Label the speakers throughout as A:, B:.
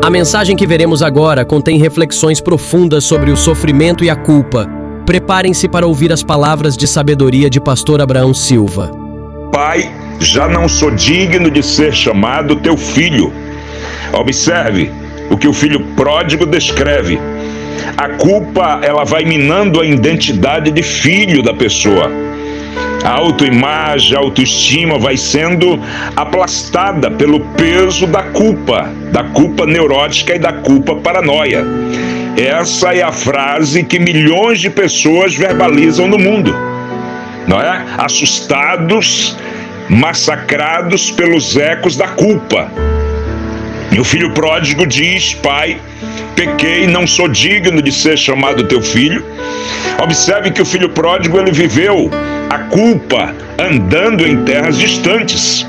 A: A mensagem que veremos agora contém reflexões profundas sobre o sofrimento e a culpa. Preparem-se para ouvir as palavras de sabedoria de Pastor Abraão Silva.
B: Pai, já não sou digno de ser chamado teu filho. Observe o que o filho pródigo descreve. A culpa, ela vai minando a identidade de filho da pessoa. A autoimagem, a autoestima vai sendo aplastada pelo peso da culpa neurótica e da culpa paranoia. Essa é a frase que milhões de pessoas verbalizam no mundo, não é? Assustados, massacrados pelos ecos da culpa. E o filho pródigo diz: Pai, pequei, não sou digno de ser chamado teu filho. Observe que o filho pródigo, ele viveu a culpa andando em terras distantes,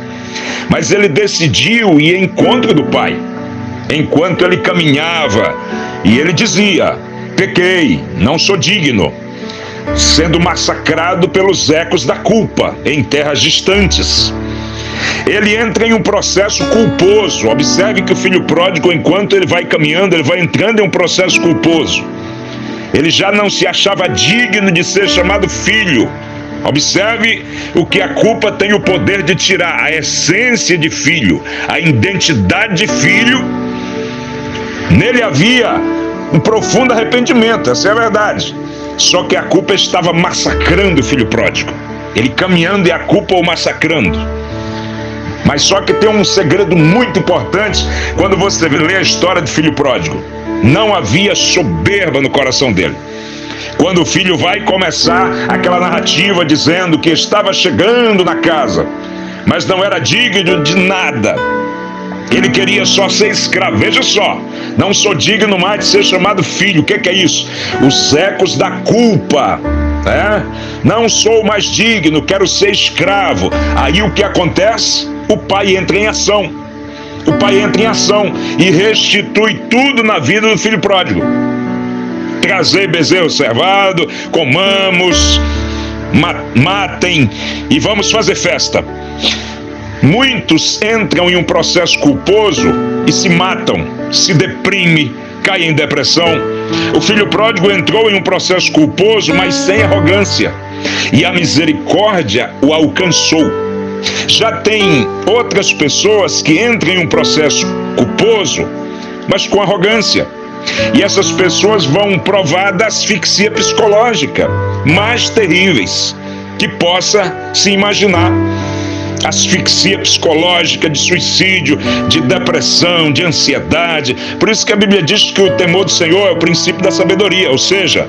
B: mas ele decidiu ir em encontro do pai. Enquanto ele caminhava, e ele dizia: pequei, não sou digno, sendo massacrado pelos ecos da culpa em terras distantes. Ele entra em um processo culposo. Observe que o filho pródigo, enquanto ele vai caminhando, ele vai entrando em um processo culposo. Ele já não se achava digno de ser chamado filho. Observe o que a culpa tem o poder de tirar: a essência de filho, a identidade de filho. Nele havia um profundo arrependimento, essa é a verdade. Só que a culpa estava massacrando o filho pródigo. Ele caminhando e a culpa o massacrando. Mas só que tem um segredo muito importante quando você lê a história do filho pródigo. Não havia soberba no coração dele. Quando o filho vai começar aquela narrativa dizendo que estava chegando na casa, mas não era digno de nada, ele queria só ser escravo. Veja só, não sou digno mais de ser chamado filho. O que é isso? Os ecos da culpa. Não sou mais digno, quero ser escravo. Aí o que acontece? O pai entra em ação. O pai entra em ação e restitui tudo na vida do filho pródigo. Trazei bezerro cevado, comamos, matem e vamos fazer festa. Muitos entram em um processo culposo e se matam, se deprimem, caem em depressão. O filho pródigo entrou em um processo culposo, mas sem arrogância, e a misericórdia o alcançou. Já tem outras pessoas que entram em um processo culposo, mas com arrogância. E essas pessoas vão provar da asfixia psicológica mais terríveis que possa se imaginar. Asfixia psicológica, de suicídio, de depressão, de ansiedade. Por isso que a Bíblia diz que o temor do Senhor é o princípio da sabedoria, ou seja,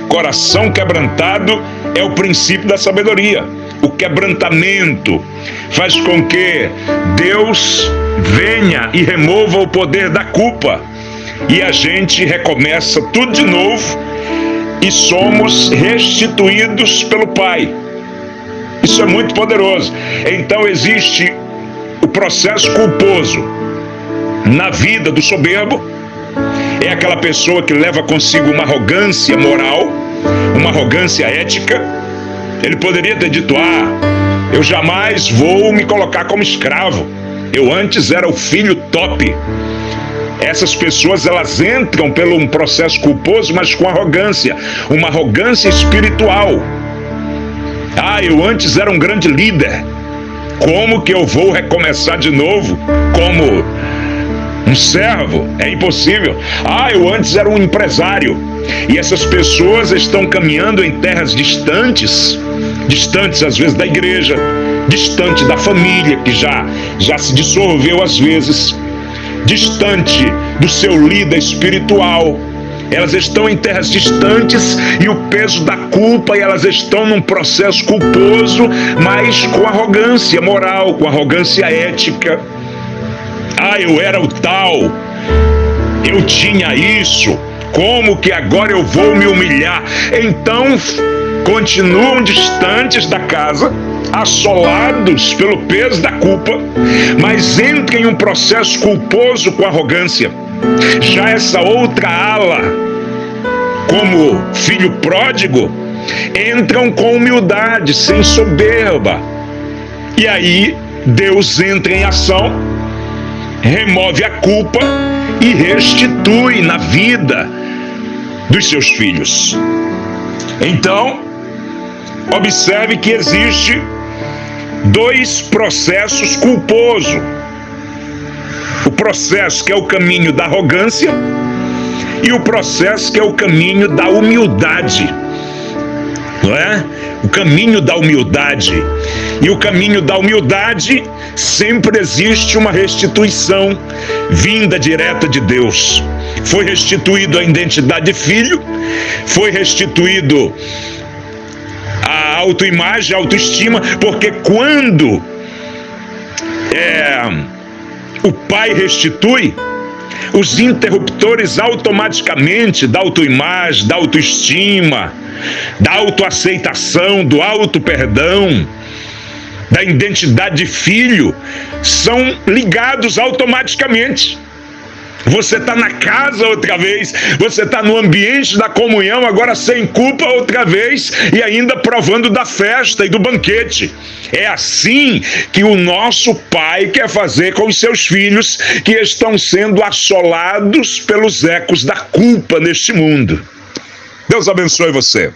B: coração quebrantado é o princípio da sabedoria. O quebrantamento faz com que Deus venha e remova o poder da culpa. E a gente recomeça tudo de novo e somos restituídos pelo Pai. Isso é muito poderoso. Então existe o processo culposo na vida do soberbo. É aquela pessoa que leva consigo uma arrogância moral, uma arrogância ética. Ele poderia ter dito: eu jamais vou me colocar como escravo. Eu antes era o filho top. Essas pessoas, elas entram pelo um processo culposo, mas com arrogância, uma arrogância espiritual. Eu antes era um grande líder. Como que eu vou recomeçar de novo como um servo? É impossível. Eu antes era um empresário. E essas pessoas estão caminhando em terras distantes às vezes da igreja, distante da família, que já se dissolveu às vezes, distante do seu líder espiritual. Elas estão em terras distantes e o peso da culpa, e elas estão num processo culposo, mas com arrogância moral, com arrogância ética. Eu era o tal, eu tinha isso, como que agora eu vou me humilhar? Então continuam distantes da casa, assolados pelo peso da culpa, mas entram em um processo culposo com arrogância. Já essa outra ala, como filho pródigo, entram com humildade, sem soberba. E aí Deus entra em ação remove a culpa e restitui na vida dos seus filhos. Então, observe que existe dois processos culposos. O processo que é o caminho da arrogância e o processo que é o caminho da humildade. Não é? O caminho da humildade. E o caminho da humildade sempre existe uma restituição vinda direta de Deus. Foi restituído a identidade de filho, foi restituído a autoimagem, a autoestima, porque quando o pai restitui, os interruptores automaticamente da autoimagem, da autoestima, da autoaceitação, do auto-perdão, da identidade de filho, são ligados automaticamente. Você está na casa outra vez, você está no ambiente da comunhão, agora sem culpa outra vez, e ainda provando da festa e do banquete. É assim que o nosso Pai quer fazer com os seus filhos que estão sendo assolados pelos ecos da culpa neste mundo. Deus abençoe você.